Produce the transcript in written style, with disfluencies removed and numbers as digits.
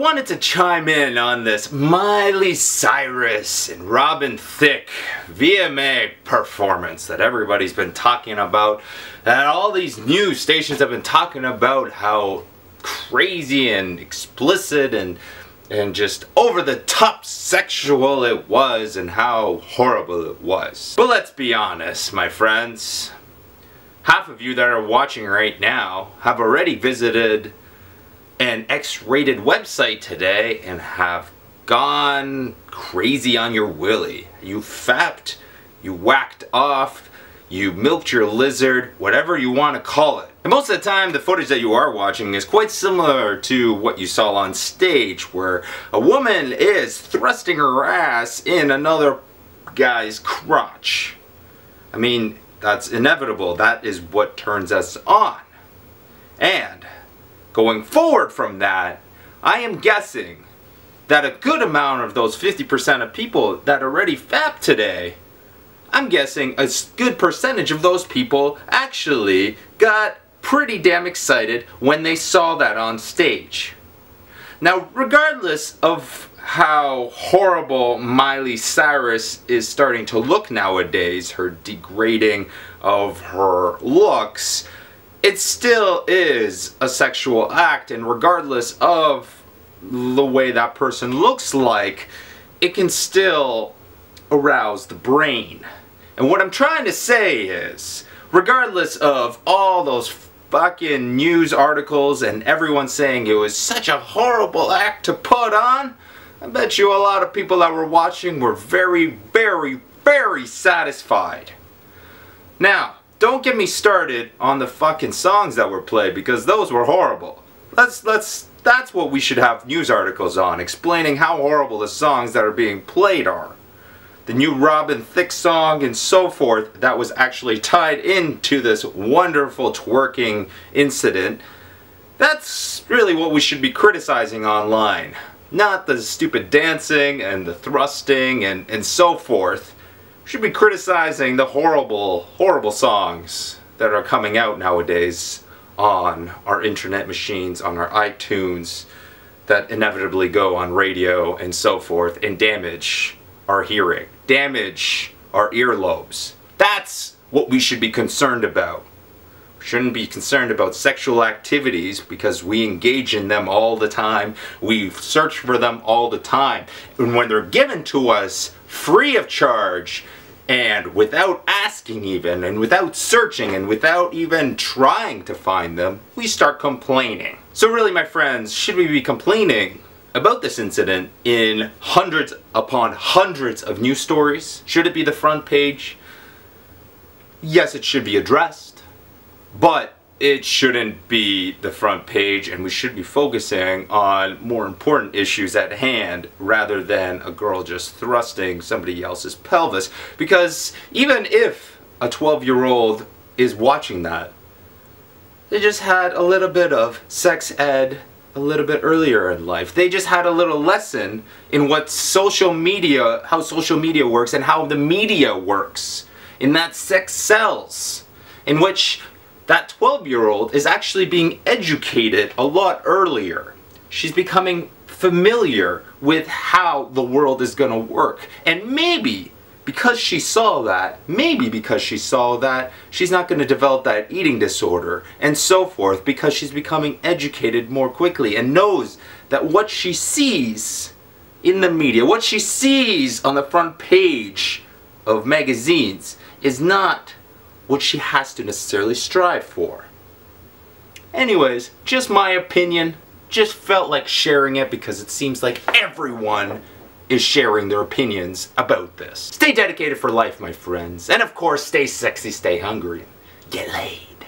wanted to chime in on this Miley Cyrus and Thicke VMA performance that everybody's been talking about, and all these news stations have been talking about how crazy and explicit and just over-the-top sexual it was and how horrible it was. But let's be honest, my friends. Half of you that are watching right now have already visited an X-rated website today and have gone crazy on your willy. You fapped, you whacked off, you milked your lizard, whatever you want to call it. And most of the time the footage that you are watching is quite similar to what you saw on stage, where a woman is thrusting her ass in another guy's crotch. I mean, that's inevitable. That is what turns us on. And going forward from that, I am guessing that a good amount of those 50% of people that already fapped today, I'm guessing a good percentage of those people actually got pretty damn excited when they saw that on stage. Now, regardless of how horrible Miley Cyrus is starting to look nowadays, her degrading of her looks, it still is a sexual act, and regardless of the way that person looks like, it can still arouse the brain. And what I'm trying to say is, regardless of all those fucking news articles and everyone saying it was such a horrible act to put on, I bet you a lot of people that were watching were very, very, very satisfied. Now, don't get me started on the fucking songs that were played, because those were horrible. That's what we should have news articles on, explaining how horrible the songs that are being played are. The new Thicke song and so forth that was actually tied into this wonderful twerking incident. That's really what we should be criticizing online. Not the stupid dancing and the thrusting and so forth. We should be criticizing the horrible, horrible songs that are coming out nowadays on our internet machines, on our iTunes, that inevitably go on radio and so forth and damage our hearing, damage our earlobes. That's what we should be concerned about. We shouldn't be concerned about sexual activities because we engage in them all the time. We search for them all the time. And when they're given to us free of charge and without asking even, and without searching, and without even trying to find them, we start complaining. So really, my friends, should we be complaining about this incident in hundreds upon hundreds of news stories? Should it be the front page? Yes, it should be addressed, but it shouldn't be the front page, and we should be focusing on more important issues at hand rather than a girl just thrusting somebody else's pelvis. Because even if a 12-year-old is watching that, they just had a little bit of sex ed a little bit earlier in life. They just had a little lesson in what social media, how social media works and how the media works, in that sex sells, in which that 12-year-old is actually being educated a lot earlier. She's becoming familiar with how the world is going to work. And maybe because she saw that, she's not going to develop that eating disorder and so forth, because she's becoming educated more quickly and knows that what she sees in the media, what she sees on the front page of magazines, is not what she has to necessarily strive for. Anyways, just my opinion. Just felt like sharing it because it seems like everyone is sharing their opinions about this. Stay dedicated for life, my friends. And of course, stay sexy, stay hungry, get laid.